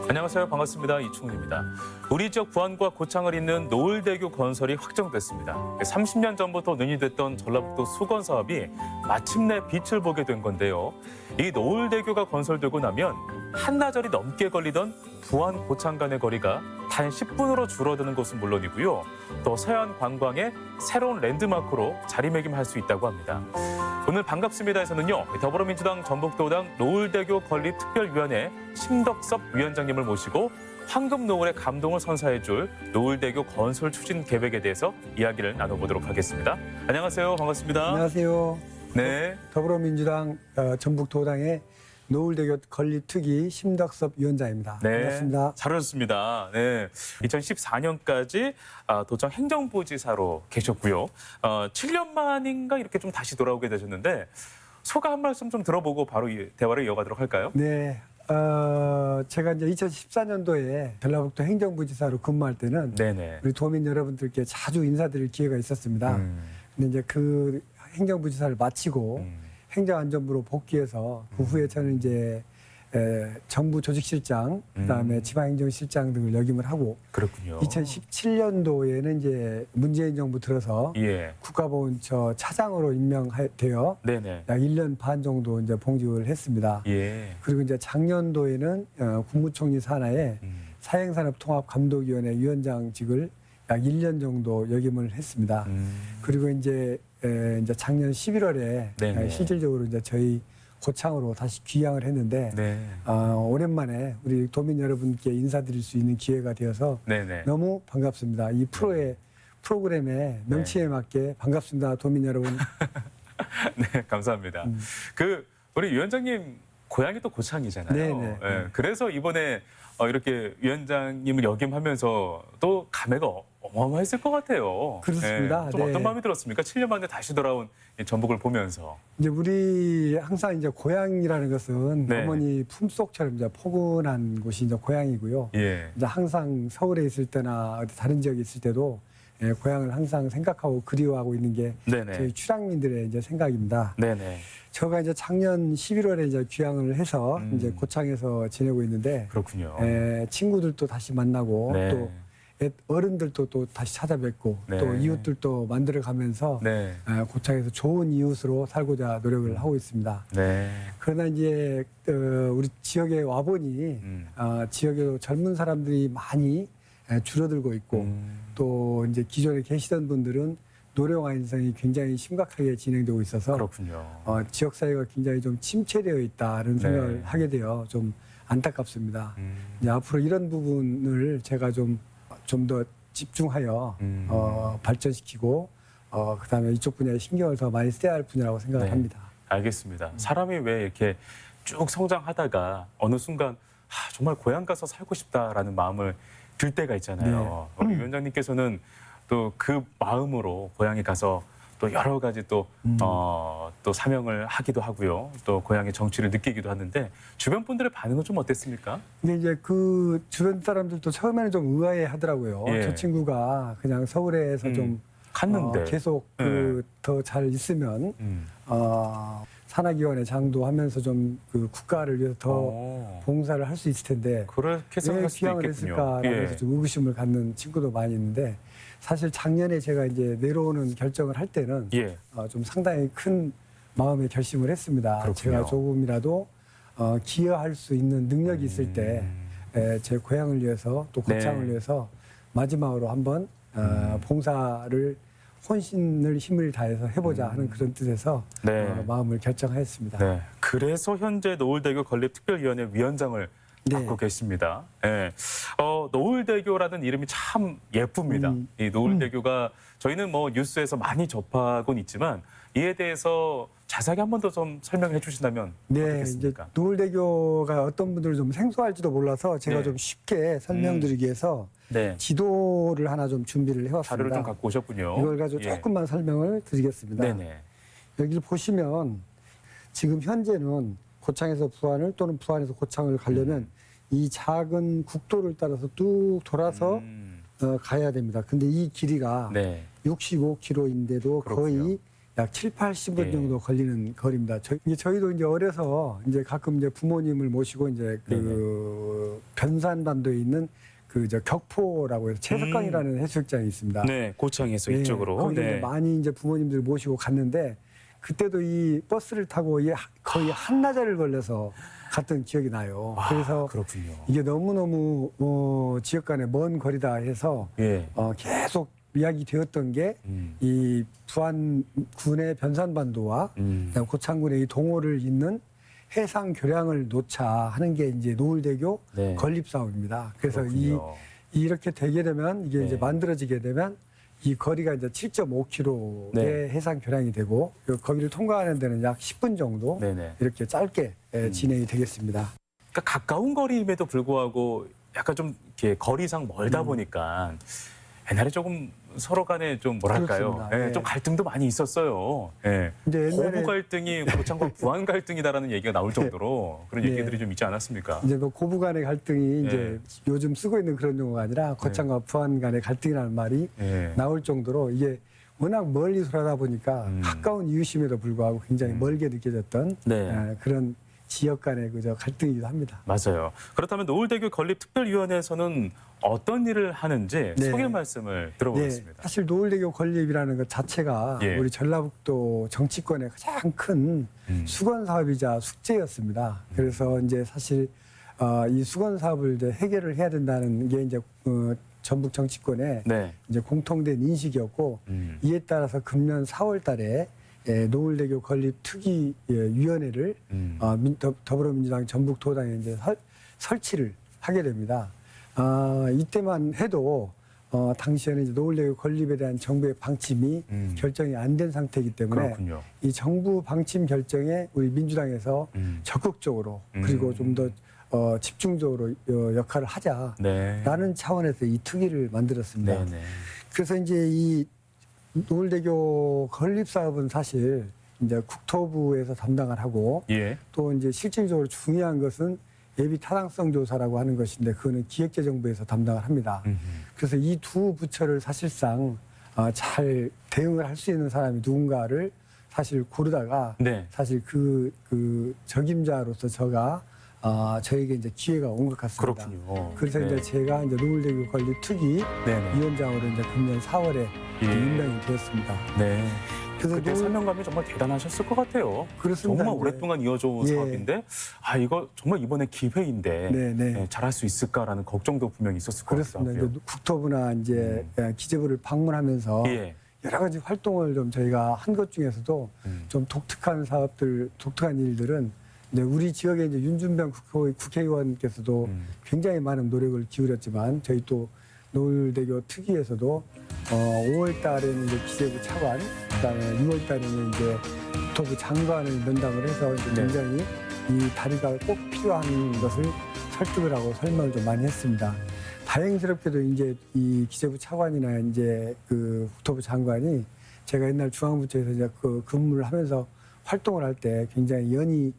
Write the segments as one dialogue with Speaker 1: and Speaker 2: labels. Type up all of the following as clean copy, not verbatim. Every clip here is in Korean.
Speaker 1: 안녕하세요. 반갑습니다. 이충훈입니다. 우리 지역 부안과 고창을 잇는 노을대교 건설이 확정됐습니다. 30년 전부터 논의됐던 전라북도 수건 사업이 마침내 빛을 보게 된 건데요. 이 노을대교가 건설되고 나면 한나절이 넘게 걸리던 부안 고창 간의 거리가 단 10분으로 줄어드는 것은 물론이고요. 또 서해안 관광의 새로운 랜드마크로 자리매김할 수 있다고 합니다. 오늘 반갑습니다에서는요. 더불어민주당 전북도당 노을대교 건립특별위원회 심덕섭 위원장님을 모시고 황금 노을의 감동을 선사해줄 노을대교 건설 추진 계획에 대해서 이야기를 나눠보도록 하겠습니다. 안녕하세요. 반갑습니다.
Speaker 2: 안녕하세요.
Speaker 1: 네.
Speaker 2: 더불어민주당 전북도당의 노을대교 건립특위 심덕섭 위원장입니다.
Speaker 1: 네.
Speaker 2: 반갑습니다.
Speaker 1: 잘 오셨습니다. 네. 2014년까지 도청 행정부지사로 계셨고요. 7년 만인가 이렇게 좀 다시 돌아오게 되셨는데 소감 한 말씀 좀 들어보고 바로 이 대화를 이어가도록 할까요?
Speaker 2: 네. 제가 이제 2014년도에 전라북도 행정부지사로 근무할 때는
Speaker 1: 네네.
Speaker 2: 우리 도민 여러분들께 자주 인사드릴 기회가 있었습니다. 근데 이제 그 행정부지사를 마치고 행정안전부로 복귀해서 그 후에 저는 이제 정부 조직실장, 그다음에 지방행정실장 등을 역임을 하고
Speaker 1: 그렇군요.
Speaker 2: 2017년도에는 이제 문재인 정부 들어서
Speaker 1: 예.
Speaker 2: 국가보훈처 차장으로 임명되어
Speaker 1: 네네.
Speaker 2: 약 1년 반 정도 이제 봉직을 했습니다.
Speaker 1: 예.
Speaker 2: 그리고 이제 작년도에는 국무총리 산하에 사행산업통합감독위원회 위원장직을 약 1년 정도 역임을 했습니다. 그리고 이제 작년 11월에
Speaker 1: 네네.
Speaker 2: 실질적으로 이제 저희 고창으로 다시 귀향을 했는데
Speaker 1: 네.
Speaker 2: 오랜만에 우리 도민 여러분께 인사드릴 수 있는 기회가 되어서
Speaker 1: 네네.
Speaker 2: 너무 반갑습니다. 이 프로그램의 명칭에 맞게 반갑습니다, 도민 여러분.
Speaker 1: 네, 감사합니다. 우리 위원장님 고향이 또 고창이잖아요.
Speaker 2: 네네.
Speaker 1: 예, 그래서 이번에 이렇게 위원장님을 역임하면서 또 감회가 어마어마했을 것 같아요.
Speaker 2: 그렇습니다.
Speaker 1: 예, 좀
Speaker 2: 네.
Speaker 1: 어떤 마음이 들었습니까? 7년 만에 다시 돌아온 이 전북을 보면서.
Speaker 2: 이제 우리 항상 이제 고향이라는 것은
Speaker 1: 네.
Speaker 2: 어머니 품속처럼 이제 포근한 곳이 이제 고향이고요.
Speaker 1: 예.
Speaker 2: 이제 항상 서울에 있을 때나 어디 다른 지역에 있을 때도 고향을 항상 생각하고 그리워하고 있는 게
Speaker 1: 네네.
Speaker 2: 저희 출향민들의 이제 생각입니다.
Speaker 1: 네네.
Speaker 2: 제가 이제 작년 11월에 이제 귀향을 해서 이제 고창에서 지내고 있는데
Speaker 1: 그렇군요.
Speaker 2: 친구들도 다시 만나고
Speaker 1: 네.
Speaker 2: 또 어른들도 또 다시 찾아뵙고
Speaker 1: 네.
Speaker 2: 또 이웃들도 만들어가면서
Speaker 1: 네.
Speaker 2: 고창에서 좋은 이웃으로 살고자 노력을 하고 있습니다.
Speaker 1: 네.
Speaker 2: 그러나 이제 우리 지역에 와보니 지역에 젊은 사람들이 많이 줄어들고 있고 또 이제 기존에 계시던 분들은 노령화 현상이 굉장히 심각하게 진행되고 있어서
Speaker 1: 그렇군요.
Speaker 2: 지역 사회가 굉장히 좀 침체되어 있다는
Speaker 1: 네.
Speaker 2: 생각을 하게 되어 좀 안타깝습니다. 이제 앞으로 이런 부분을 제가 좀 더 집중하여 발전시키고 그다음에 이쪽 분야에 신경을 더 많이 써야 할 분야라고 생각을
Speaker 1: 네.
Speaker 2: 합니다.
Speaker 1: 알겠습니다. 사람이 왜 이렇게 쭉 성장하다가 어느 순간 정말 고향 가서 살고 싶다라는 마음을 들 때가 있잖아요. 우리 위원장님께서는 또 그 마음으로 고향에 가서 또 여러 가지 또 사명을 하기도 하고요. 또 고향의 정취를 느끼기도 하는데 주변 분들의 반응은 좀 어땠습니까?
Speaker 2: 근데 이제 그 주변 사람들도 처음에는 좀 의아해 하더라고요.
Speaker 1: 예.
Speaker 2: 저 친구가 그냥 서울에서 좀
Speaker 1: 갔는데
Speaker 2: 계속 더 잘 있으면 산하기관의 장도 하면서 좀 그 국가를 위해서 더 봉사를 할 수 있을 텐데
Speaker 1: 그렇게
Speaker 2: 왜
Speaker 1: 생각할 수도
Speaker 2: 귀향을
Speaker 1: 있겠군요.
Speaker 2: 했을까라고 해서
Speaker 1: 예.
Speaker 2: 좀 의구심을 갖는 친구도 많이 있는데 사실 작년에 제가 이제 내려오는 결정을 할 때는
Speaker 1: 예.
Speaker 2: 좀 상당히 큰 마음의 결심을 했습니다.
Speaker 1: 그렇군요.
Speaker 2: 제가 조금이라도 기여할 수 있는 능력이 있을 때 제 고향을 위해서 또 고창을
Speaker 1: 네.
Speaker 2: 위해서 마지막으로 한번 봉사를 혼신을 힘을 다해서 해보자 하는 그런 뜻에서
Speaker 1: 네.
Speaker 2: 마음을 결정하였습니다.
Speaker 1: 네. 그래서 현재 노을대교 건립특별위원회 위원장을
Speaker 2: 네.
Speaker 1: 맡고 계십니다. 예. 노을대교라는 이름이 참 예쁩니다. 이 노을대교가 저희는 뭐 뉴스에서 많이 접하곤 있지만 이에 대해서 자세하게 한 번 더 좀 설명해 주신다면
Speaker 2: 네, 이제
Speaker 1: 어떻겠습니까?
Speaker 2: 노을대교가 어떤 분들은 좀 생소할지도 몰라서 제가
Speaker 1: 네.
Speaker 2: 좀 쉽게 설명드리기 위해서
Speaker 1: 네.
Speaker 2: 지도를 하나 좀 준비를 해왔습니다.
Speaker 1: 자료를 좀 갖고 오셨군요.
Speaker 2: 이걸 가지고
Speaker 1: 예.
Speaker 2: 조금만 설명을 드리겠습니다.
Speaker 1: 네네.
Speaker 2: 여기를 보시면 지금 현재는 고창에서 부안을 또는 부안에서 고창을 가려면 이 작은 국도를 따라서 뚝 돌아서 가야 됩니다. 근데 이 길이가
Speaker 1: 네.
Speaker 2: 65km인데도
Speaker 1: 그렇군요.
Speaker 2: 거의 약 7, 80분
Speaker 1: 예.
Speaker 2: 정도 걸리는 거리입니다. 저희도 이제 어려서 이제 가끔 이제 부모님을 모시고 이제 그 변산반도에 있는 그 격포라고 해서 채석강이라는 해수욕장이 있습니다.
Speaker 1: 네, 고창에서
Speaker 2: 예,
Speaker 1: 이쪽으로.
Speaker 2: 거기 이제
Speaker 1: 네.
Speaker 2: 많이 이제 부모님들 모시고 갔는데 그때도 이 버스를 타고 거의 한나절을 걸려서 갔던 기억이 나요. 그래서
Speaker 1: 그렇군요.
Speaker 2: 이게 너무너무 지역 간에 먼 거리다 해서
Speaker 1: 예.
Speaker 2: 계속 이야기되었던 게 이 부안군의 변산반도와 그다음 고창군의 이 동호를 잇는 해상 교량을 놓자 하는 게 이제 노을대교
Speaker 1: 네.
Speaker 2: 건립 사업입니다. 그래서
Speaker 1: 그렇군요.
Speaker 2: 이렇게 되게 되면 이게
Speaker 1: 네.
Speaker 2: 이제 만들어지게 되면 이 거리가 이제 7.5km의
Speaker 1: 네.
Speaker 2: 해상 교량이 되고 거기를 통과하는 데는 약 10분 정도
Speaker 1: 네네.
Speaker 2: 이렇게 짧게 진행이 되겠습니다.
Speaker 1: 그러니까 가까운 거리임에도 불구하고 약간 좀 이렇게 거리상 멀다 보니까 옛날에 조금 서로 간에 좀 뭐랄까요?
Speaker 2: 그렇습니다.
Speaker 1: 예,
Speaker 2: 네.
Speaker 1: 좀 갈등도 많이 있었어요. 예.
Speaker 2: 이제
Speaker 1: 고부 갈등이 고창과 부안 갈등이다라는 얘기가 나올 정도로 그런
Speaker 2: 네.
Speaker 1: 얘기들이 좀 있지 않았습니까?
Speaker 2: 이제 뭐 고부 간의 갈등이 이제 요즘 쓰고 있는 그런 용어가 아니라 고창과 부안 간의 갈등이라는 말이
Speaker 1: 예.
Speaker 2: 나올 정도로 이게 워낙 멀리 돌아다 보니까 가까운 이웃임에도 불구하고 굉장히 멀게 느껴졌던
Speaker 1: 네.
Speaker 2: 그런 지역 간의 그저 갈등이기도 합니다.
Speaker 1: 맞아요. 그렇다면 노을대교 건립특별위원회에서는 어떤 일을 하는지
Speaker 2: 네.
Speaker 1: 소개 말씀을
Speaker 2: 네,
Speaker 1: 들어보겠습니다.
Speaker 2: 사실 노을대교 건립이라는 것 자체가
Speaker 1: 예.
Speaker 2: 우리 전라북도 정치권의 가장 큰 수건 사업이자 숙제였습니다. 그래서 이제 사실 이 수건 사업을 이제 해결을 해야 된다는 게 이제 전북 정치권의
Speaker 1: 네.
Speaker 2: 이제 공통된 인식이었고 이에 따라서 금년 4월달에 노을대교 건립 특위 위원회를 더불어민주당 전북도당에 이제 설치를 하게 됩니다. 이때만 해도 당시에는 이제 노을대교 건립에 대한 정부의 방침이 결정이 안 된 상태이기 때문에
Speaker 1: 그렇군요.
Speaker 2: 이 정부 방침 결정에 우리 민주당에서 적극적으로 그리고 좀 더 집중적으로 역할을 하자라는
Speaker 1: 네.
Speaker 2: 차원에서 이 특위를 만들었습니다.
Speaker 1: 네. 네.
Speaker 2: 그래서 이제 이 노을대교 건립 사업은 사실 이제 국토부에서 담당을 하고
Speaker 1: 예.
Speaker 2: 또 이제 실질적으로 중요한 것은 예비 타당성 조사라고 하는 것인데 그거는 기획재정부에서 담당을 합니다. 그래서 이 두 부처를 사실상 잘 대응을 할 수 있는 사람이 누군가를 사실 고르다가
Speaker 1: 네.
Speaker 2: 사실 그 적임자로서 저에게 이제 기회가 온 것 같습니다.
Speaker 1: 그렇군요.
Speaker 2: 그래서
Speaker 1: 네.
Speaker 2: 이제 제가 이제 노을대교 건립 특위
Speaker 1: 네네.
Speaker 2: 위원장으로 이제 금년 4월에
Speaker 1: 예.
Speaker 2: 임명이 되었습니다.
Speaker 1: 네.
Speaker 2: 그래서
Speaker 1: 그때 사명감이 정말 대단하셨을 것 같아요.
Speaker 2: 그렇습니다.
Speaker 1: 정말 오랫동안 이어져 온
Speaker 2: 예.
Speaker 1: 사업인데 이거 정말 이번에 기회인데
Speaker 2: 네.
Speaker 1: 잘할 수 있을까라는 걱정도 분명히 있었을 것
Speaker 2: 그렇습니다.
Speaker 1: 같고요.
Speaker 2: 이제 국토부나 이제 기재부를 방문하면서
Speaker 1: 예.
Speaker 2: 여러 가지 활동을 좀 저희가 한 것 중에서도 좀 독특한 사업들, 독특한 일들은 이제 우리 지역의 이제 윤준병 국회의원께서도 굉장히 많은 노력을 기울였지만 저희 또 노을대교 특위에서도 5월 달에는 이제 기재부 차관, 그다음에 6월 달에는 이제 국토부 장관을 면담을 해서 이제
Speaker 1: 네.
Speaker 2: 굉장히 이 다리가 꼭 필요한 것을 설득을 하고 설명을 좀 많이 했습니다. 다행스럽게도 이제 이 기재부 차관이나 이제 그 국토부 장관이 제가 옛날 중앙부처에서 이제 그 근무를 하면서 활동을 할 때 굉장히 연이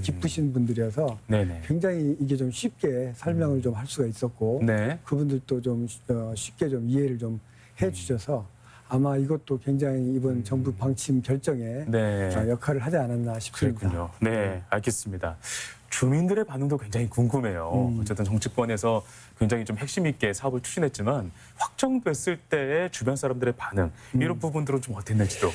Speaker 2: 깊으신 분들이어서
Speaker 1: 네네.
Speaker 2: 굉장히 이게 좀 쉽게 설명을 좀 할 수가 있었고
Speaker 1: 네.
Speaker 2: 그분들도 좀 쉽게 좀 이해를 좀 해주셔서 아마 이것도 굉장히 이번 정부 방침 결정에
Speaker 1: 네.
Speaker 2: 역할을 하지 않았나 싶습니다.
Speaker 1: 그렇군요. 네, 알겠습니다. 주민들의 반응도 굉장히 궁금해요. 어쨌든 정치권에서 굉장히 좀 핵심 있게 사업을 추진했지만 확정됐을 때의 주변 사람들의 반응 이런 부분들은 좀 어땠는지도.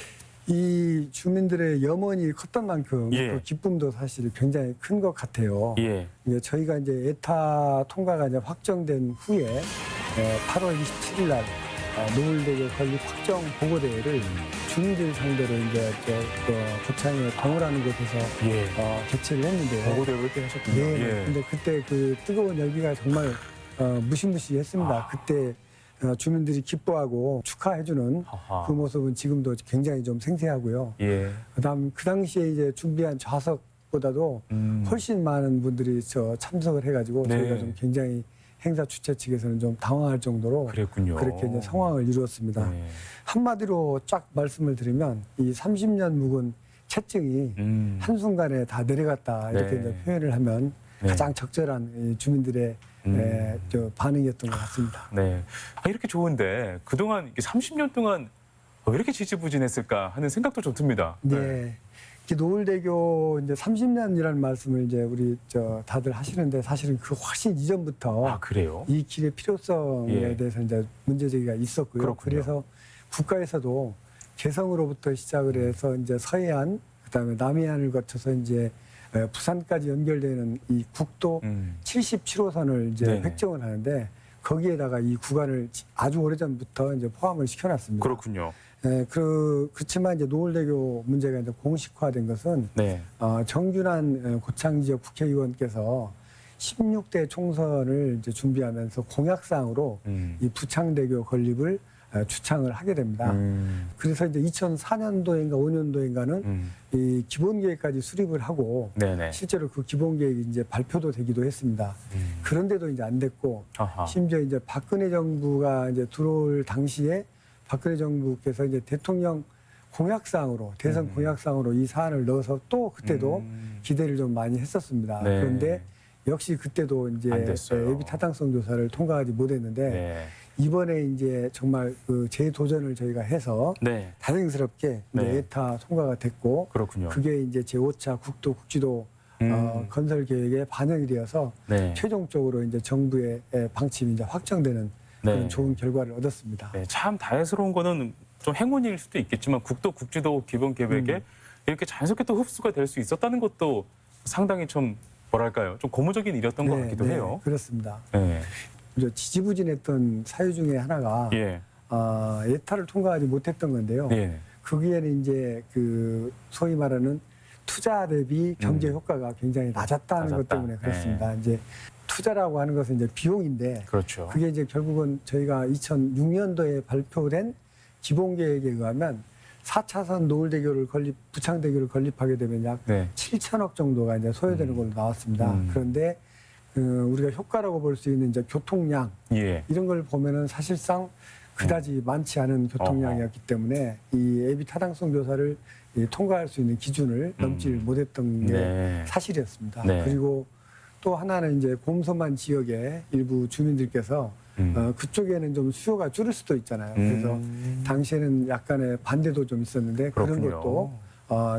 Speaker 2: 이 주민들의 염원이 컸던 만큼
Speaker 1: 예.
Speaker 2: 그 기쁨도 사실 굉장히 큰 것 같아요.
Speaker 1: 예.
Speaker 2: 이제 저희가 이제 에타 통과가 이제 확정된 후에 8월 27일 날 노을대교 건립 확정 보고대회를 주민들 상대로 이제 고창에 동호라는 곳에서
Speaker 1: 예.
Speaker 2: 개최를 했는데요.
Speaker 1: 보고대회를 때 하셨군요.
Speaker 2: 네. 근데 그때 그 뜨거운 열기가 정말 무시무시했습니다. 그때 주민들이 기뻐하고 축하해주는
Speaker 1: 하하.
Speaker 2: 그 모습은 지금도 굉장히 좀 생생하고요.
Speaker 1: 예.
Speaker 2: 그다음 그 당시에 이제 준비한 좌석보다도 훨씬 많은 분들이 참석을 해가지고
Speaker 1: 네.
Speaker 2: 저희가 좀 굉장히 행사 주최 측에서는 좀 당황할 정도로
Speaker 1: 그랬군요.
Speaker 2: 그렇게 이제 상황을 이루었습니다.
Speaker 1: 네.
Speaker 2: 한마디로 쫙 말씀을 드리면 이 30년 묵은 채증이 한순간에 다 내려갔다 이렇게
Speaker 1: 네.
Speaker 2: 이제 표현을 하면
Speaker 1: 네.
Speaker 2: 가장 적절한 이 주민들의 반응이었던 것 같습니다.
Speaker 1: 네. 이렇게 좋은데 그동안 30년 동안 왜 이렇게 지지부진했을까 하는 생각도 좀 듭니다.
Speaker 2: 네. 이 노을대교 이제 30년이라는 말씀을 이제 우리 다들 하시는데 사실은 그 훨씬 이전부터
Speaker 1: 아, 그래요?
Speaker 2: 이 길의 필요성에
Speaker 1: 예.
Speaker 2: 대해서 이제 문제 제기가 있었고요.
Speaker 1: 그렇군요.
Speaker 2: 그래서 국가에서도 개성으로부터 시작을 해서 이제 서해안, 그다음에 남해안을 거쳐서 이제 부산까지 연결되는 이 국도 77호선을 이제
Speaker 1: 네네.
Speaker 2: 획정을 하는데 거기에다가 이 구간을 아주 오래전부터 이제 포함을 시켜놨습니다.
Speaker 1: 그렇군요.
Speaker 2: 그렇지만 이제 노을대교 문제가 이제 공식화된 것은
Speaker 1: 네.
Speaker 2: 정준환 고창 지역 국회의원께서 16대 총선을 이제 준비하면서 공약사항으로 이 부창대교 건립을 주창을 하게 됩니다. 그래서 이제 2004년도인가 5년도인가는 이 기본계획까지 수립을 하고
Speaker 1: 네네.
Speaker 2: 실제로 그 기본계획이 이제 발표도 되기도 했습니다. 그런데도 이제 안 됐고
Speaker 1: 아하.
Speaker 2: 심지어 이제 박근혜 정부가 이제 들어올 당시에 박근혜 정부께서 이제 대통령 공약사항으로 대선 공약사항으로 이 사안을 넣어서 또 그때도 기대를 좀 많이 했었습니다.
Speaker 1: 네.
Speaker 2: 그런데 역시 그때도 이제
Speaker 1: 안 됐어요.
Speaker 2: 예비 타당성 조사를 통과하지 못했는데
Speaker 1: 네.
Speaker 2: 이번에 이제 정말 그 재도전을 저희가 해서
Speaker 1: 네.
Speaker 2: 다행스럽게 이제
Speaker 1: 네.
Speaker 2: 예타 통과가 됐고
Speaker 1: 그렇군요.
Speaker 2: 그게 이제 제5차 국도 국지도 건설 계획에 반영이 되어서
Speaker 1: 네.
Speaker 2: 최종적으로 이제 정부의 방침이 이제 확정되는 그런
Speaker 1: 네.
Speaker 2: 좋은 결과를 얻었습니다.
Speaker 1: 네, 참 다행스러운 거는 좀 행운일 수도 있겠지만 국도 국지도 기본 계획에 이렇게 자연스럽게 또 흡수가 될 수 있었다는 것도 상당히 좀 뭐랄까요, 좀 고무적인 일이었던 것 같기도 해요.
Speaker 2: 그렇습니다.
Speaker 1: 네.
Speaker 2: 이제 지지부진했던 사유 중에 하나가
Speaker 1: 예.
Speaker 2: 예타를 통과하지 못했던 건데요.
Speaker 1: 예.
Speaker 2: 거기에는 이제 그 소위 말하는 투자 대비 경제 효과가 굉장히 낮았다는 것
Speaker 1: 낮았다.
Speaker 2: 때문에 그렇습니다. 이제 투자라고 하는 것은 이제 비용인데
Speaker 1: 그렇죠.
Speaker 2: 그게 이제 결국은 저희가 2006년도에 발표된 기본계획에 의하면 4차선 노을대교를 부창대교를 건립하게 되면 약
Speaker 1: 네.
Speaker 2: 7천억 정도가 이제 소요되는 걸로 나왔습니다. 그런데 우리가 효과라고 볼 수 있는 이제 교통량
Speaker 1: 예.
Speaker 2: 이런 걸 보면은 사실상 그다지 많지 않은 교통량이었기 때문에 이 예비 타당성 조사를 통과할 수 있는 기준을 넘지 못했던 게
Speaker 1: 네.
Speaker 2: 사실이었습니다.
Speaker 1: 네.
Speaker 2: 그리고 또 하나는 이제 곰소만 지역의 일부 주민들께서 그쪽에는 좀 수요가 줄을 수도 있잖아요. 그래서 당시에는 약간의 반대도 좀 있었는데
Speaker 1: 그렇군요.
Speaker 2: 그런 것도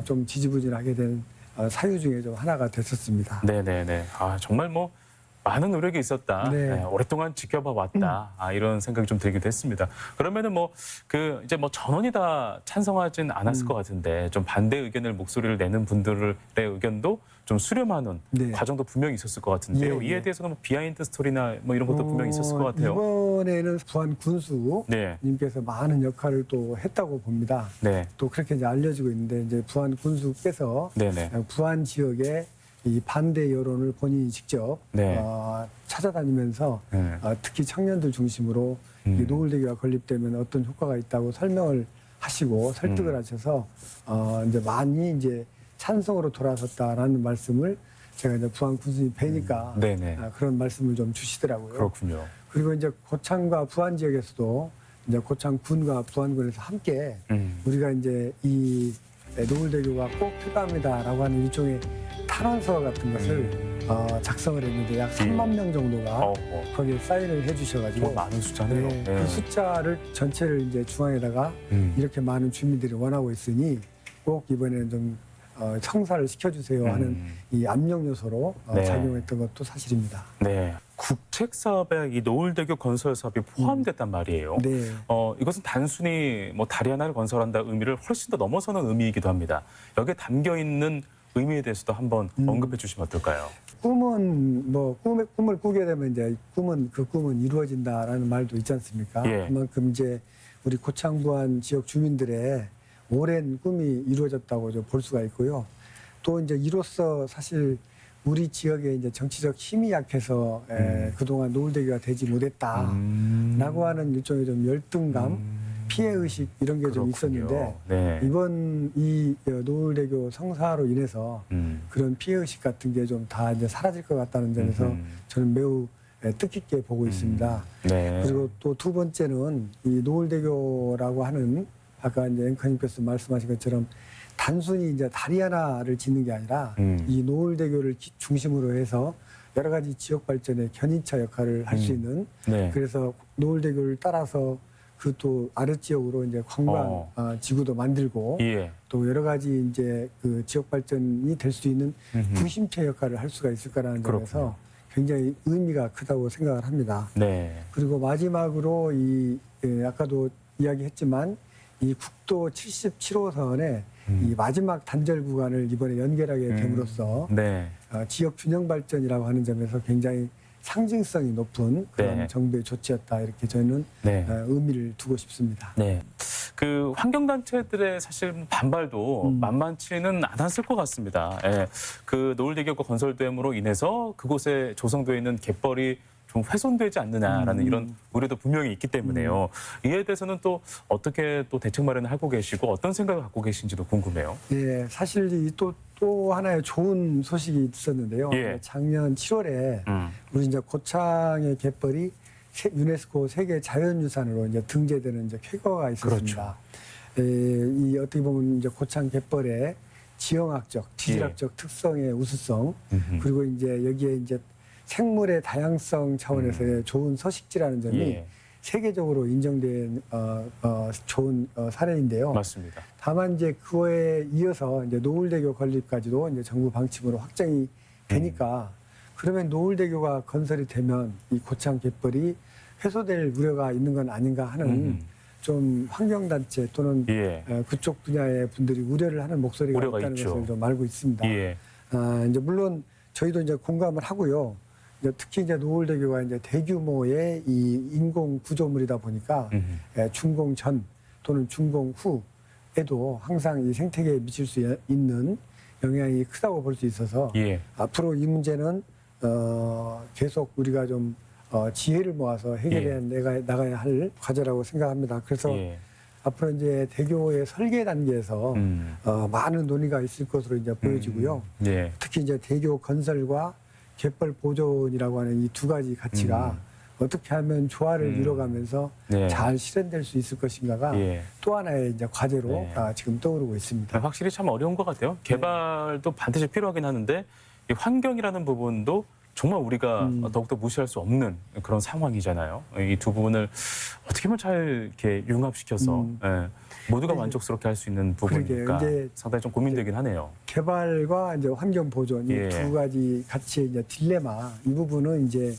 Speaker 2: 좀 지지부진하게 된 사유 중에 좀 하나가 됐었습니다.
Speaker 1: 네네네. 아, 정말 뭐 많은 노력이 있었다.
Speaker 2: 네.
Speaker 1: 네, 오랫동안 지켜봐 왔다. 이런 생각이 좀 들기도 했습니다. 그러면은 뭐 이제 뭐 전원이 다 찬성하진 않았을 것 같은데 좀 반대 의견을 목소리를 내는 분들의 의견도 좀 수렴하는
Speaker 2: 네.
Speaker 1: 과정도 분명히 있었을 것 같은데요.
Speaker 2: 예,
Speaker 1: 이에
Speaker 2: 예.
Speaker 1: 대해서는 뭐 비하인드 스토리나 뭐 이런 것도 분명히 있었을 것 같아요.
Speaker 2: 이번에는 부안 군수님께서
Speaker 1: 네.
Speaker 2: 많은 역할을 또 했다고 봅니다.
Speaker 1: 네.
Speaker 2: 또 그렇게 이제 알려지고 있는데 이제 부안 군수께서
Speaker 1: 네네.
Speaker 2: 부안 지역의 이 반대 여론을 본인이 직접
Speaker 1: 네.
Speaker 2: 찾아다니면서
Speaker 1: 네.
Speaker 2: 특히 청년들 중심으로 이 노을대교가 건립되면 어떤 효과가 있다고 설명을 하시고 설득을 하셔서 이제 많이 이제 찬성으로 돌아섰다라는 말씀을 제가 이제 부안 군수님 뵈니까
Speaker 1: 네네.
Speaker 2: 그런 말씀을 좀 주시더라고요.
Speaker 1: 그렇군요.
Speaker 2: 그리고 이제 고창과 부안 지역에서도 이제 고창군과 부안군에서 함께 우리가 이제 이 노을대교가 꼭 필요합니다라고 하는 일종의 탄원서 같은 것을 작성을 했는데 약 3만 명 정도가 거기에 사인을 해주셔가지고
Speaker 1: 뭐 많은 숫자네요.
Speaker 2: 네,
Speaker 1: 네.
Speaker 2: 그 숫자를 전체를 이제 중앙에다가 이렇게 많은 주민들이 원하고 있으니 꼭 이번에는 좀 청사를 시켜주세요 하는 이 압력 요소로
Speaker 1: 네.
Speaker 2: 작용했던 것도 사실입니다.
Speaker 1: 네. 국책 사업에 이 노을대교 건설 사업이 포함됐단 말이에요.
Speaker 2: 네.
Speaker 1: 이것은 단순히 뭐 다리 하나를 건설한다 의미를 훨씬 더 넘어서는 의미이기도 합니다. 여기에 담겨 있는 의미에 대해서도 한번 언급해 주시면 어떨까요?
Speaker 2: 꿈은 뭐 꿈을 꾸게 되면 이제 그 꿈은 이루어진다라는 말도 있지 않습니까?
Speaker 1: 예.
Speaker 2: 그만큼 이제 우리 고창부안 지역 주민들의 오랜 꿈이 이루어졌다고 좀 볼 수가 있고요. 또 이제 이로써 사실 우리 지역의 이제 정치적 힘이 약해서 그동안 노을대교가 되지 못했다라고 하는 일종의 좀 열등감, 피해 의식 이런 게 좀 있었는데
Speaker 1: 네.
Speaker 2: 이번 이 노을대교 성사로 인해서 그런 피해 의식 같은 게 좀 다 이제 사라질 것 같다는 점에서 저는 매우 뜻깊게 보고 있습니다.
Speaker 1: 네.
Speaker 2: 그리고 또 두 번째는 이 노을대교라고 하는 아까 이제 앵커님께서 말씀하신 것처럼 단순히 이제 다리 하나를 짓는 게 아니라 이 노을대교를 중심으로 해서 여러 가지 지역 발전의 견인차 역할을 할 수 있는
Speaker 1: 네.
Speaker 2: 그래서 노을대교를 따라서 그 또 아래 지역으로 이제 관광 지구도 만들고
Speaker 1: 예.
Speaker 2: 또 여러 가지 이제 그 지역 발전이 될 수 있는
Speaker 1: 음흠.
Speaker 2: 구심체 역할을 할 수가 있을 거라는 점에서
Speaker 1: 그렇군요.
Speaker 2: 굉장히 의미가 크다고 생각을 합니다.
Speaker 1: 네.
Speaker 2: 그리고 마지막으로 아까도 이야기했지만 이 국도 77호선의 이 마지막 단절 구간을 이번에 연결하게 됨으로써
Speaker 1: 네.
Speaker 2: 지역 균형 발전이라고 하는 점에서 굉장히 상징성이 높은 그런
Speaker 1: 네.
Speaker 2: 정부의 조치였다 이렇게 저는
Speaker 1: 네.
Speaker 2: 의미를 두고 싶습니다.
Speaker 1: 네. 그 환경단체들의 사실 반발도 만만치는 않았을 것 같습니다. 예. 그 노을대교가 건설됨으로 인해서 그곳에 조성되어 있는 갯벌이 좀 훼손되지 않느냐라는 이런 우려도 분명히 있기 때문에요. 이에 대해서는 또 어떻게 또 대책 마련을 하고 계시고 어떤 생각을 갖고 계신지도 궁금해요.
Speaker 2: 예, 사실 또 하나의 좋은 소식이 있었는데요.
Speaker 1: 예.
Speaker 2: 작년 7월에 우리 이제 고창의 갯벌이 유네스코 세계 자연유산으로 이제 등재되는 이제 쾌거가 있었습니다.
Speaker 1: 그렇죠.
Speaker 2: 이 어떻게 보면 이제 고창 갯벌의 지형학적, 지질학적
Speaker 1: 예.
Speaker 2: 특성의 우수성, 그리고 이제 여기에 이제 생물의 다양성 차원에서의 좋은 서식지라는 점이
Speaker 1: 예.
Speaker 2: 세계적으로 인정된 좋은 사례인데요.
Speaker 1: 맞습니다.
Speaker 2: 다만 이제 그거에 이어서 이제 노을대교 건립까지도 이제 정부 방침으로 확정이 되니까 그러면 노을대교가 건설이 되면 이 고창 갯벌이 해소될 우려가 있는 건 아닌가 하는 좀 환경단체 또는
Speaker 1: 예.
Speaker 2: 그쪽 분야의 분들이 우려를 하는 목소리가
Speaker 1: 우려가
Speaker 2: 있다는
Speaker 1: 있죠.
Speaker 2: 것을 좀 알고 있습니다.
Speaker 1: 예.
Speaker 2: 이제 물론 저희도 이제 공감을 하고요. 이제 특히 이제 노을대교가 이제 대규모의 이 인공 구조물이다 보니까 준공 전 또는 준공 후에도 항상 이 생태계에 미칠 수 있는 영향이 크다고 볼 수 있어서
Speaker 1: 예.
Speaker 2: 앞으로 이 문제는 계속 우리가 좀 지혜를 모아서 해결해 나가야 할 과제라고 생각합니다. 그래서
Speaker 1: 예.
Speaker 2: 앞으로 이제 대교의 설계 단계에서 많은 논의가 있을 것으로 이제 보여지고요.
Speaker 1: 예.
Speaker 2: 특히 이제 대교 건설과 갯벌 보존이라고 하는 이 두 가지 가치가 어떻게 하면 조화를 이뤄가면서
Speaker 1: 네.
Speaker 2: 잘 실현될 수 있을 것인가가
Speaker 1: 예.
Speaker 2: 또 하나의 이제 과제로
Speaker 1: 네.
Speaker 2: 지금 떠오르고 있습니다.
Speaker 1: 확실히 참 어려운 것 같아요. 개발도 반드시 필요하긴 하는데 이 환경이라는 부분도 정말 우리가 더욱더 무시할 수 없는 그런 상황이잖아요. 이 두 부분을 어떻게 하면 잘 이렇게 융합시켜서 예, 모두가 만족스럽게 할 수 있는 부분이니까
Speaker 2: 이제
Speaker 1: 상당히 좀 고민되긴 하네요.
Speaker 2: 개발과 이제 환경 보존 이
Speaker 1: 예.
Speaker 2: 두 가지 가치의 이제 딜레마 이 부분은 이제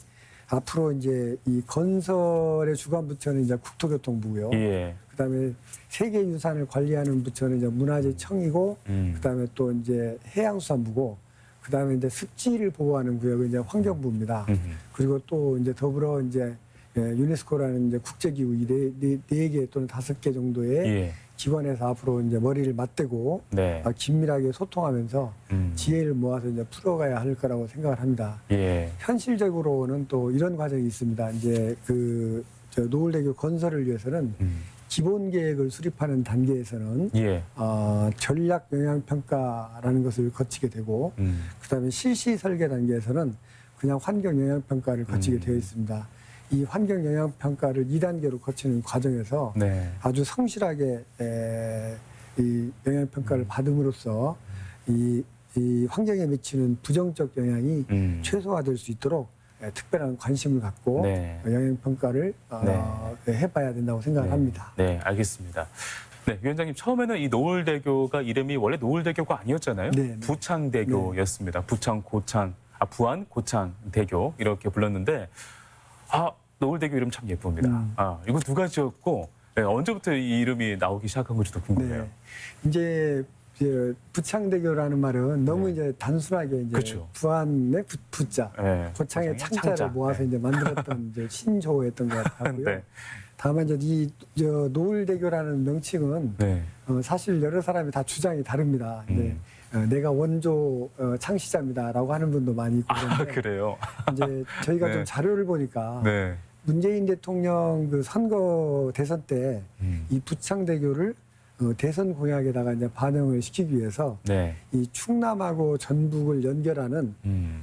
Speaker 2: 앞으로 이제 이 건설의 주관 부처는 이제 국토교통부고요.
Speaker 1: 예.
Speaker 2: 그다음에 세계유산을 관리하는 부처는 이제 문화재청이고 그다음에 또 이제 해양수산부고 그다음에 이제 습지를 보호하는 구역은 이제 환경부입니다. 그리고 또 이제 더불어 이제 유네스코라는 이제 국제기구 네 개 또는 5개 정도의
Speaker 1: 예.
Speaker 2: 기관에서 앞으로 이제 머리를 맞대고
Speaker 1: 네.
Speaker 2: 긴밀하게 소통하면서 지혜를 모아서 이제 풀어가야 할 거라고 생각을 합니다.
Speaker 1: 예.
Speaker 2: 현실적으로는 또 이런 과정이 있습니다. 이제 저 노을대교 건설을 위해서는 기본 계획을 수립하는 단계에서는
Speaker 1: 예.
Speaker 2: 전략 영향 평가라는 것을 거치게 되고 그다음에 실시 설계 단계에서는 그냥 환경 영향 평가를 거치게 되어 있습니다. 이 환경 영향 평가를 2단계로 거치는 과정에서
Speaker 1: 네.
Speaker 2: 아주 성실하게 이 영향 평가를 받음으로써 이 환경에 미치는 부정적 영향이 최소화될 수 있도록 특별한 관심을 갖고
Speaker 1: 네.
Speaker 2: 영향 평가를 해봐야 된다고 생각을 합니다.
Speaker 1: 네, 알겠습니다. 네, 위원장님 처음에는 이 노을대교가 이름이 원래 노을대교가 아니었잖아요.
Speaker 2: 네, 네.
Speaker 1: 부창대교였습니다. 부안 고창 대교 이렇게 불렀는데 노을대교 이름 참 예쁩니다. 이거 누가 지었고 언제부터 이 이름이 나오기 시작한 건지도 궁금해요.
Speaker 2: 네. 이제 부창대교라는 말은 너무 이제 단순하게 이제
Speaker 1: 그렇죠.
Speaker 2: 부안의 부자,
Speaker 1: 네.
Speaker 2: 고창의 창자를 모아서 이제 만들었던 이제 신조어였던 것 같고요.
Speaker 1: 네.
Speaker 2: 다만 이제 노을대교라는 명칭은
Speaker 1: 네.
Speaker 2: 사실 여러 사람이 다 주장이 다릅니다. 내가 원조 창시자입니다라고 하는 분도 많이 있고 그런데
Speaker 1: 그래요?
Speaker 2: 이제 저희가
Speaker 1: 네.
Speaker 2: 좀 자료를 보니까
Speaker 1: 네.
Speaker 2: 문재인 대통령 그 선거 대선 때 이 부창대교를 대선 공약에다가 이제 반영을 시키기 위해서
Speaker 1: 네.
Speaker 2: 이 충남하고 전북을 연결하는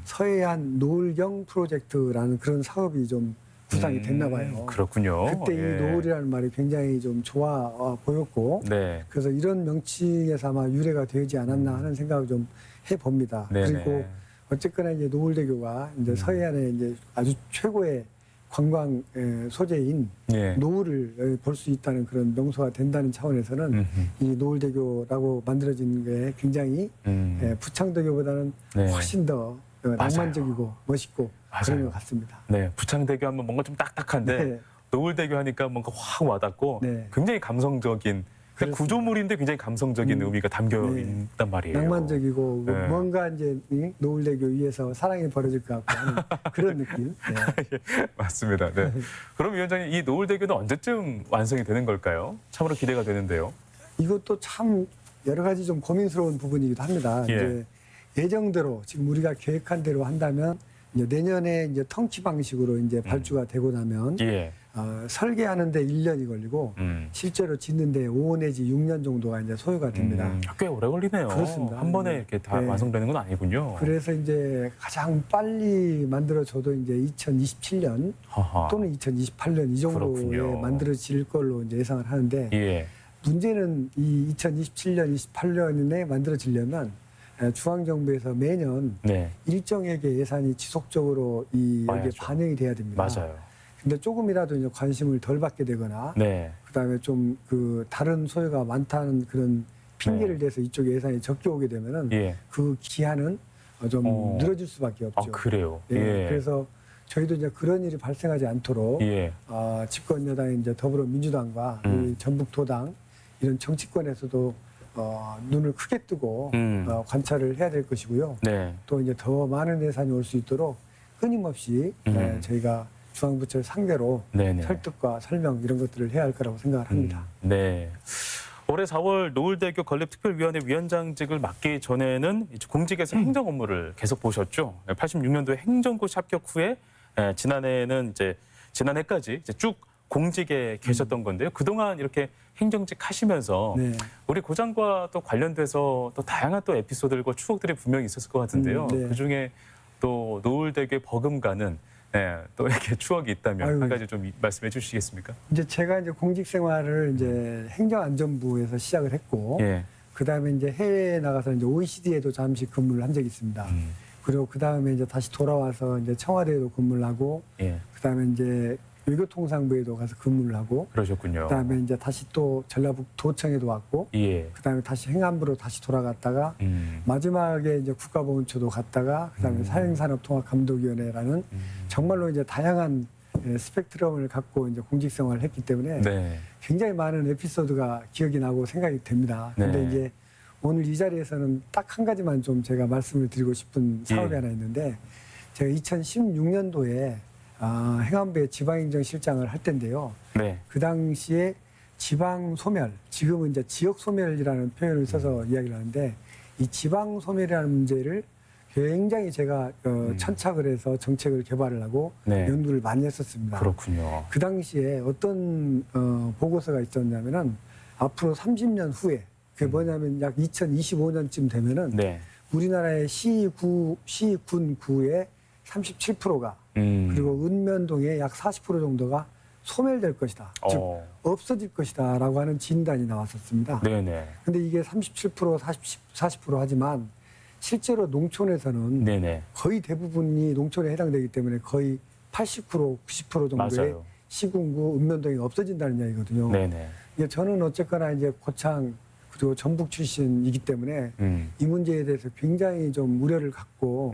Speaker 2: 서해안 노을경 프로젝트라는 그런 사업이 좀 구상이 됐나 봐요.
Speaker 1: 그렇군요.
Speaker 2: 그때 이 노을이라는 말이 굉장히 좀 좋아 보였고
Speaker 1: 네.
Speaker 2: 그래서 이런 명칭에서 아마 유래가 되지 않았나 하는 생각을 좀 해봅니다.
Speaker 1: 네네.
Speaker 2: 그리고 어쨌거나 이제 노을대교가 이제 서해안에 이제 아주 최고의 관광 소재인
Speaker 1: 예.
Speaker 2: 노을을 볼 수 있다는 그런 명소가 된다는 차원에서는 이 노을대교라고 만들어진 게 굉장히 부창대교보다는
Speaker 1: 네.
Speaker 2: 훨씬 더 낭만적이고 멋있고 그런
Speaker 1: 맞아요.
Speaker 2: 것 같습니다.
Speaker 1: 네, 부창대교 하면 뭔가 좀 딱딱한데
Speaker 2: 네.
Speaker 1: 노을대교 하니까 뭔가 확 와닿고
Speaker 2: 네.
Speaker 1: 굉장히 감성적인 그러니까
Speaker 2: 그렇습니다.
Speaker 1: 구조물인데 굉장히 감성적인 의미가 담겨
Speaker 2: 네.
Speaker 1: 있단 말이에요.
Speaker 2: 낭만적이고
Speaker 1: 네.
Speaker 2: 뭔가 이제 이 노을대교 위에서 사랑이 벌어질 것 같고 하는 그런 느낌. 네.
Speaker 1: 맞습니다. 네. 그럼 위원장님 이 노을대교는 언제쯤 완성이 되는 걸까요? 참으로 기대가 되는데요.
Speaker 2: 이것도 참 여러 가지 좀 고민스러운 부분이기도 합니다.
Speaker 1: 예.
Speaker 2: 이제 예정대로 지금 우리가 계획한 대로 한다면 이제 내년에 이제 텅치 방식으로 이제 발주가 되고 나면
Speaker 1: 예.
Speaker 2: 설계하는데 1년이 걸리고 실제로 짓는데 5 내지 6년 정도가 이제 소요가 됩니다.
Speaker 1: 꽤 오래 걸리네요.
Speaker 2: 그렇습니다.
Speaker 1: 한 번에 이렇게 다
Speaker 2: 네.
Speaker 1: 완성되는 건 아니군요.
Speaker 2: 그래서 이제 가장 빨리 만들어져도 이제 2027년
Speaker 1: 하하.
Speaker 2: 또는 2028년 이 정도에
Speaker 1: 그렇군요.
Speaker 2: 만들어질 걸로 이제 예상을 하는데
Speaker 1: 예.
Speaker 2: 문제는 이 2027년, 28년에 만들어지려면 중앙정부에서 매년
Speaker 1: 네.
Speaker 2: 일정액의 예산이 지속적으로 여기에
Speaker 1: 봐야죠.
Speaker 2: 반영이 돼야 됩니다.
Speaker 1: 맞아요.
Speaker 2: 근데 조금이라도 이제 관심을 덜 받게 되거나
Speaker 1: 네.
Speaker 2: 그다음에 좀 그 다른 소요가 많다는 그런 핑계를
Speaker 1: 네.
Speaker 2: 대서 이쪽에 예산이 적게 오게 되면은
Speaker 1: 예.
Speaker 2: 그 기한은 좀 늘어질 수밖에
Speaker 1: 아,
Speaker 2: 없죠.
Speaker 1: 그래요.
Speaker 2: 예, 그래서 저희도 이제 그런 일이 발생하지 않도록
Speaker 1: 예.
Speaker 2: 집권 여당인 이제 더불어민주당과 이 전북도당 이런 정치권에서도 눈을 크게 뜨고 관찰을 해야 될 것이고요.
Speaker 1: 네.
Speaker 2: 또 이제 더 많은 예산이 올 수 있도록 끊임없이 저희가 중앙부처를 상대로
Speaker 1: 네네.
Speaker 2: 설득과 설명 이런 것들을 해야 할 거라고 생각을 합니다.
Speaker 1: 네. 올해 4월 노을대교 건립특별위원회 위원장직을 맡기 전에는 이제 공직에서 행정 업무를 계속 보셨죠. 86년도에 행정고시 합격 후에 지난해까지 이제 쭉 공직에 계셨던 건데요. 그동안 이렇게 행정직 하시면서
Speaker 2: 네.
Speaker 1: 우리 고장과 또 관련돼서 또 다양한 또 에피소드들과 추억들이 분명히 있었을 것 같은데요.
Speaker 2: 네.
Speaker 1: 그중에 또 노을대교에 버금가는 또 이렇게 추억이 있다면
Speaker 2: 아유.
Speaker 1: 한 가지 좀 말씀해 주시겠습니까?
Speaker 2: 이제 제가 이제 공직 생활을 이제 행정안전부에서 시작을 했고,
Speaker 1: 예.
Speaker 2: 그 다음에 이제 해외에 나가서 이제 OECD에도 잠시 근무를 한 적이 있습니다. 그리고 그 다음에 이제 다시 돌아와서 이제 청와대에도 근무를 하고,
Speaker 1: 예.
Speaker 2: 그 다음에 이제 외교통상부에도 가서 근무를 하고,
Speaker 1: 그러셨군요.
Speaker 2: 그 다음에 이제 다시 또 전라북도청에도 왔고,
Speaker 1: 예.
Speaker 2: 그 다음에 다시 행안부로 다시 돌아갔다가, 마지막에 이제 국가보훈처도 갔다가, 그 다음에 사행산업통합감독위원회라는 정말로 이제 다양한 스펙트럼을 갖고 이제 공직 생활을 했기 때문에
Speaker 1: 네.
Speaker 2: 굉장히 많은 에피소드가 기억이 나고 생각이 됩니다. 근데
Speaker 1: 네.
Speaker 2: 이제 오늘 이 자리에서는 딱 한 가지만 좀 제가 말씀을 드리고 싶은 사업이
Speaker 1: 예.
Speaker 2: 하나 있는데 제가 2016년도에 행안부의 지방행정실장을 할 때인데요.
Speaker 1: 네.
Speaker 2: 그 당시에 지방 소멸, 지금은 이제 지역 소멸이라는 표현을 써서 이야기를 하는데 이 지방 소멸이라는 문제를 굉장히 제가 천착을 해서 정책을 개발을 하고
Speaker 1: 네.
Speaker 2: 연구를 많이 했었습니다.
Speaker 1: 그렇군요.
Speaker 2: 그 당시에 어떤 보고서가 있었냐면은 앞으로 30년 후에 그게 뭐냐면 약 2025년쯤 되면은
Speaker 1: 네.
Speaker 2: 우리나라의 시군 구의 37%가 그리고 읍면동의 약 40% 정도가 소멸될 것이다. 즉 없어질 것이다라고 하는 진단이 나왔었습니다.
Speaker 1: 네네.
Speaker 2: 근데 이게 37% 40% 하지만 실제로 농촌에서는
Speaker 1: 네네.
Speaker 2: 거의 대부분이 농촌에 해당되기 때문에 거의 80% 90% 정도의
Speaker 1: 맞아요.
Speaker 2: 시군구 읍면동이 없어진다는 이야기거든요.
Speaker 1: 네네.
Speaker 2: 이게 저는 어쨌거나 이제 고창 그리고 전북 출신이기 때문에 이 문제에 대해서 굉장히 좀 우려를 갖고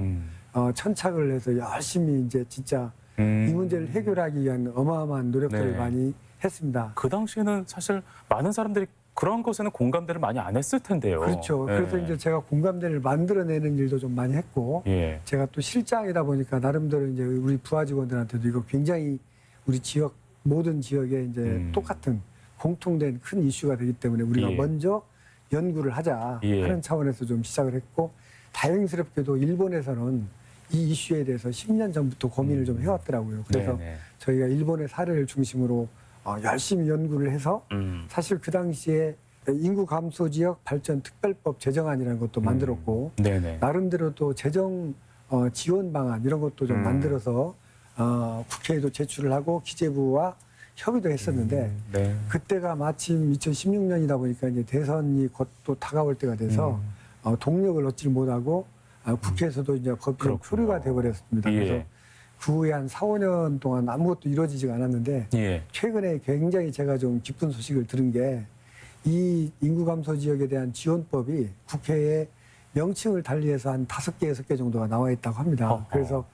Speaker 2: 천착을 해서 열심히 이제 진짜 이 문제를 해결하기 위한 어마어마한 노력들을
Speaker 1: 네.
Speaker 2: 많이 했습니다.
Speaker 1: 그 당시에는 사실 많은 사람들이 그런 것에는 공감대를 많이 안 했을 텐데요.
Speaker 2: 그렇죠.
Speaker 1: 네.
Speaker 2: 그래서 이제 제가 공감대를 만들어내는 일도 좀 많이 했고
Speaker 1: 예.
Speaker 2: 제가 또 실장이다 보니까 나름대로 이제 우리 부하 직원들한테도 이거 굉장히 우리 지역 모든 지역에 이제 똑같은 공통된 큰 이슈가 되기 때문에 우리가
Speaker 1: 예.
Speaker 2: 먼저 연구를 하자
Speaker 1: 예.
Speaker 2: 하는 차원에서 좀 시작을 했고 다행스럽게도 일본에서는 이 이슈에 대해서 10년 전부터 고민을 좀 해왔더라고요. 그래서
Speaker 1: 네네.
Speaker 2: 저희가 일본의 사례를 중심으로 열심히 연구를 해서 사실 그 당시에 인구 감소 지역 발전 특별법 제정안이라는 것도 만들었고
Speaker 1: 네네.
Speaker 2: 나름대로 또 재정 지원 방안 이런 것도 좀 만들어서 국회에도 제출을 하고 기재부와 협의도 했었는데
Speaker 1: 네.
Speaker 2: 그때가 마침 2016년이다 보니까 이제 대선이 곧 또 다가올 때가 돼서 동력을 얻지 못하고 국회에서도 이제 법이
Speaker 1: 그렇군요.
Speaker 2: 표류가 돼버렸습니다.
Speaker 1: 예.
Speaker 2: 그래서 그 후에 한 4, 5년 동안 아무것도 이루어지지가 않았는데
Speaker 1: 예.
Speaker 2: 최근에 굉장히 제가 좀 기쁜 소식을 들은 게 이 인구 감소 지역에 대한 지원법이 국회에 명칭을 달리해서 한 5개, 6개 정도가 나와 있다고 합니다.
Speaker 1: 어허.
Speaker 2: 그래서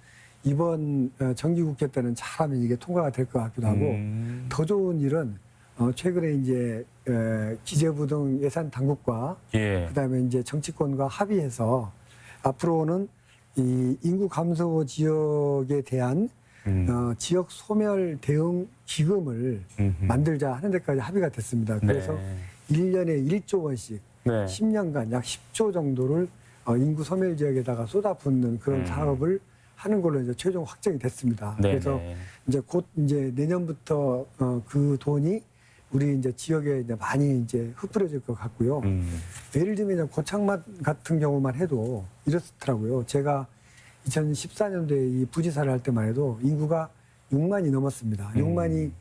Speaker 2: 이번 정기국회 때는 잘하면 이게 통과가 될 것 같기도 하고 더 좋은 일은 최근에 이제 기재부 등 예산 당국과
Speaker 1: 예.
Speaker 2: 그다음에 이제 정치권과 합의해서 앞으로는 이 인구 감소 지역에 대한 지역 소멸 대응 기금을 만들자 하는 데까지 합의가 됐습니다. 그래서
Speaker 1: 네.
Speaker 2: 1년에 1조 원씩
Speaker 1: 네.
Speaker 2: 10년간 약 10조 정도를 인구 소멸 지역에다가 쏟아붓는 그런 사업을 하는 걸로 이제 최종 확정이 됐습니다.
Speaker 1: 네.
Speaker 2: 그래서 이제 곧 이제 내년부터 그 돈이 우리 이제 지역에 이제 많이 이제 흩뿌려질 것 같고요. 예를 들면 이제 고창만 같은 경우만 해도 이렇더라고요. 제가 2014년도에 이 부지사를 할 때만 해도 인구가 6만이 넘었습니다. 6만이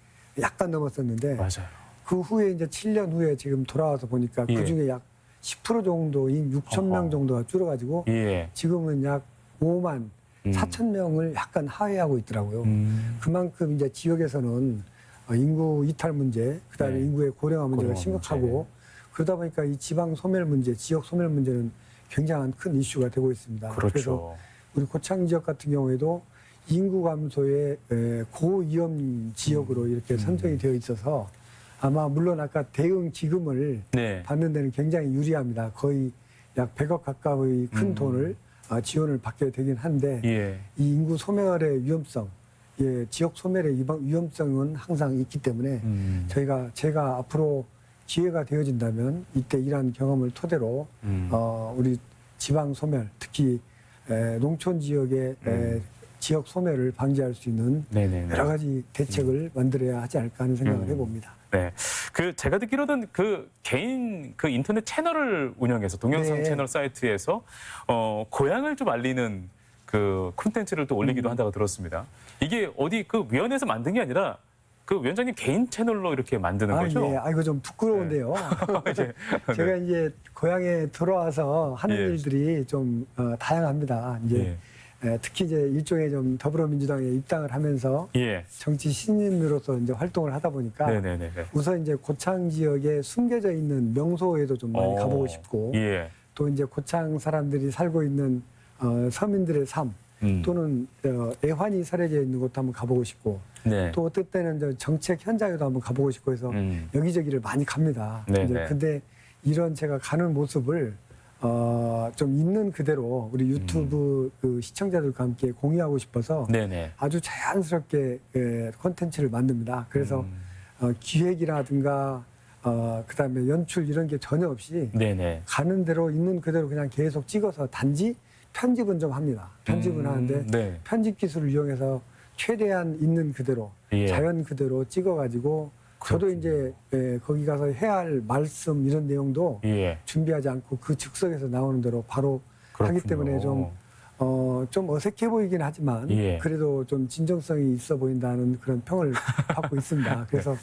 Speaker 2: 약간 넘었었는데
Speaker 1: 맞아요.
Speaker 2: 그 후에 이제 7년 후에 지금 돌아와서 보니까
Speaker 1: 예.
Speaker 2: 그 중에 약 10% 정도인 6천 명
Speaker 1: 어허.
Speaker 2: 정도가 줄어가지고
Speaker 1: 예.
Speaker 2: 지금은 약 5만 4천 명을 약간 하회하고 있더라고요. 그만큼 이제 지역에서는 인구 이탈 문제, 그다음에
Speaker 1: 네.
Speaker 2: 인구의 고령화 문제가
Speaker 1: 고령화
Speaker 2: 심각하고 그러다 보니까 이 지방 소멸 문제, 지역 소멸 문제는 굉장한 큰 이슈가 되고 있습니다. 그래서
Speaker 1: 그렇죠.
Speaker 2: 우리 고창 지역 같은 경우에도 인구 감소의 고위험 지역으로 이렇게 선정이 되어 있어서 아마 물론 아까 대응 기금을
Speaker 1: 네.
Speaker 2: 받는 데는 굉장히 유리합니다. 거의 약 100억 가까이 큰 돈을 지원을 받게 되긴 한데
Speaker 1: 예.
Speaker 2: 이 인구 소멸의 위험성, 지역 소멸의 위험성은 항상 있기 때문에 제가 앞으로 기회가 되어진다면 이때 이러한 경험을 토대로 우리 지방 소멸, 특히 농촌 지역의 지역 소멸을 방지할 수 있는
Speaker 1: 네네네.
Speaker 2: 여러 가지 대책을 만들어야 하지 않을까 하는 생각을 해봅니다.
Speaker 1: 네. 그 제가 듣기로는 그 개인 그 인터넷 채널을 운영해서 동영상
Speaker 2: 네.
Speaker 1: 채널 사이트에서 고향을 좀 알리는 그 콘텐츠를 또 올리기도 한다고 들었습니다. 이게 어디 그 위원회에서 만든 게 아니라 그 위원장님 개인 채널로 이렇게 만드는 거죠?
Speaker 2: 예. 이거 좀 부끄러운데요.
Speaker 1: 예.
Speaker 2: 제가 이제 고향에 들어와서 하는
Speaker 1: 예.
Speaker 2: 일들이 좀 다양합니다. 이제 특히 이제 일종의 좀 더불어민주당에 입당을 하면서
Speaker 1: 예.
Speaker 2: 정치 신인으로서 이제 활동을 하다 보니까
Speaker 1: 네네네.
Speaker 2: 우선 이제 고창 지역에 숨겨져 있는 명소에도 좀 많이 가보고 싶고
Speaker 1: 예.
Speaker 2: 또 이제 고창 사람들이 살고 있는 서민들의 삶 또는 애환이 사려져 있는 곳도 한번 가보고 싶고
Speaker 1: 네.
Speaker 2: 또 어떨 때는 저 정책 현장에도 한번 가보고 싶고 해서 여기저기를 많이 갑니다.
Speaker 1: 네네.
Speaker 2: 이제 근데 이런 제가 가는 모습을 좀 있는 그대로 우리 유튜브 그 시청자들과 함께 공유하고 싶어서
Speaker 1: 네네.
Speaker 2: 아주 자연스럽게 콘텐츠를 만듭니다. 그래서 기획이라든가 그다음에 연출 이런 게 전혀 없이
Speaker 1: 네네.
Speaker 2: 가는 대로 있는 그대로 그냥 계속 찍어서 단지 편집은 좀 합니다. 편집은 하는데
Speaker 1: 네.
Speaker 2: 편집 기술을 이용해서 최대한 있는 그대로
Speaker 1: 예.
Speaker 2: 자연 그대로 찍어가지고 저도 이제 거기 가서 해야 할 말씀 이런 내용도
Speaker 1: 예.
Speaker 2: 준비하지 않고 그 즉석에서 나오는 대로 바로 하기
Speaker 1: 그렇군요.
Speaker 2: 때문에 좀 어색해 보이긴 하지만
Speaker 1: 예.
Speaker 2: 그래도 좀 진정성이 있어 보인다는 그런 평을 받고 있습니다. 그래서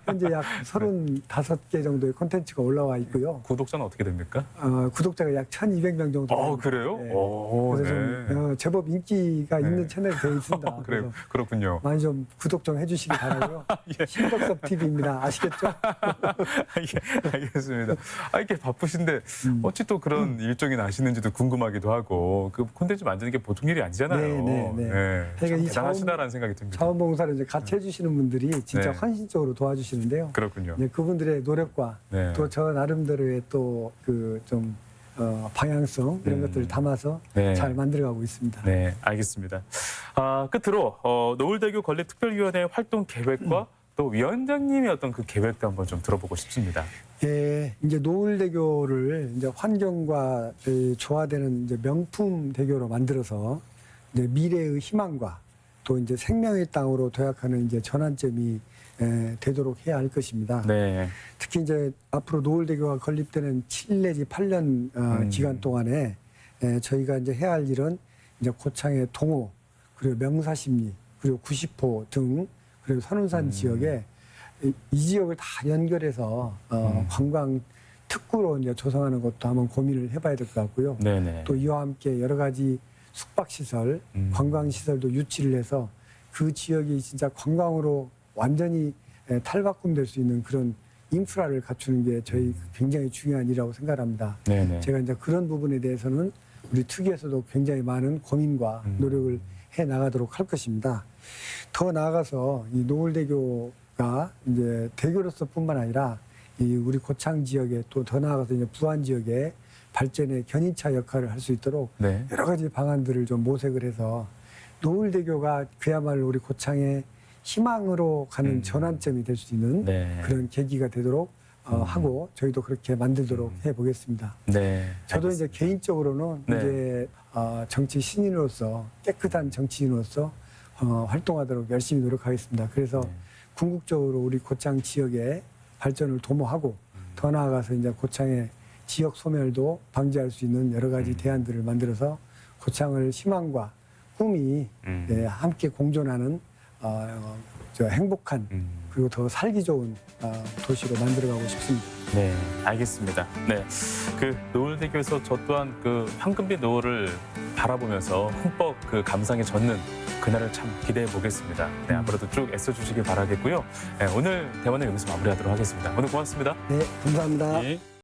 Speaker 2: 현재 약 35개 정도의 콘텐츠가 올라와 있고요.
Speaker 1: 구독자는 어떻게 됩니까?
Speaker 2: 구독자가 약 1,200명 정도.
Speaker 1: 그래요?
Speaker 2: 네.
Speaker 1: 오,
Speaker 2: 그래서
Speaker 1: 네.
Speaker 2: 좀 제법 인기가 있는 채널이 되어 있습니다.
Speaker 1: 그래요.
Speaker 2: 그래서
Speaker 1: 그렇군요.
Speaker 2: 많이 좀 구독 좀 해주시기 바라고요. 신덕섭 TV입니다. 아시겠죠?
Speaker 1: 예, 알겠습니다. 이렇게 바쁘신데 어찌 또 그런 일정이 나시는지도 궁금하기도 하고 그 콘텐츠 만드는 게 보통 일이 아니잖아요.
Speaker 2: 네.
Speaker 1: 참
Speaker 2: 제가 이
Speaker 1: 대단하시다라는 생각이 듭니다.
Speaker 2: 자원봉사를 이제 같이 해주시는 분들이 진짜
Speaker 1: 네.
Speaker 2: 헌신적으로 도와주시는데요.
Speaker 1: 그렇군요.
Speaker 2: 이제 그분들의 노력과
Speaker 1: 네.
Speaker 2: 또 저 나름대로의 또 그 좀 방향성 이런 것들을 담아서
Speaker 1: 네.
Speaker 2: 잘 만들어가고 있습니다.
Speaker 1: 네, 알겠습니다. 끝으로 노을대교 건립특별위원회 활동 계획과 또 위원장님의 어떤 그 계획도 한번 좀 들어보고 싶습니다.
Speaker 2: 예, 이제 노을대교를 이제 환경과 조화되는 이제 명품 대교로 만들어서 이제 미래의 희망과 또 이제 생명의 땅으로 도약하는 이제 전환점이 되도록 해야 할 것입니다.
Speaker 1: 네.
Speaker 2: 특히 이제 앞으로 노을대교가 건립되는 7 내지 8년 기간 동안에 저희가 이제 해야 할 일은 이제 고창의 동호 그리고 명사십리 그리고 90호 등 그리고 선운산 지역에 이 지역을 다 연결해서 관광 특구로 이제 조성하는 것도 한번 고민을 해봐야 될 것 같고요.
Speaker 1: 네네.
Speaker 2: 또 이와 함께 여러 가지 숙박시설, 관광시설도 유치를 해서 그 지역이 진짜 관광으로 완전히 탈바꿈될 수 있는 그런 인프라를 갖추는 게 저희 굉장히 중요한 일이라고 생각합니다.
Speaker 1: 네네.
Speaker 2: 제가 이제 그런 부분에 대해서는 우리 특위에서도 굉장히 많은 고민과 노력을 해 나가도록 할 것입니다. 더 나아가서 이 노을대교가 이제 대교로서뿐만 아니라 이 우리 고창 지역에 또 더 나아가서 이제 부안 지역에 발전의 견인차 역할을 할 수 있도록
Speaker 1: 네.
Speaker 2: 여러 가지 방안들을 좀 모색을 해서 노을대교가 그야말로 우리 고창의 희망으로 가는 전환점이 될 수 있는
Speaker 1: 네.
Speaker 2: 그런 계기가 되도록 하고 저희도 그렇게 만들도록 해보겠습니다.
Speaker 1: 네.
Speaker 2: 저도 이제
Speaker 1: 알겠습니다.
Speaker 2: 개인적으로는
Speaker 1: 네.
Speaker 2: 이제 정치 신인으로서 깨끗한 정치인으로서 활동하도록 열심히 노력하겠습니다. 그래서
Speaker 1: 네.
Speaker 2: 궁극적으로 우리 고창 지역의 발전을 도모하고 더 나아가서 이제 고창의 지역 소멸도 방지할 수 있는 여러 가지 대안들을 만들어서 고창을 희망과 꿈이 함께 공존하는 저 행복한 그리고 더 살기 좋은 도시로 만들어가고 싶습니다.
Speaker 1: 네, 알겠습니다. 네, 그 노을대교에서 저 또한 그 황금빛 노을을 바라보면서 흠뻑 그 감상에 젖는 그날을 참 기대해 보겠습니다. 네, 앞으로도 쭉 애써주시길 바라겠고요. 네, 오늘 대화는 여기서 마무리하도록 하겠습니다. 오늘 고맙습니다.
Speaker 2: 네, 감사합니다.
Speaker 1: 네.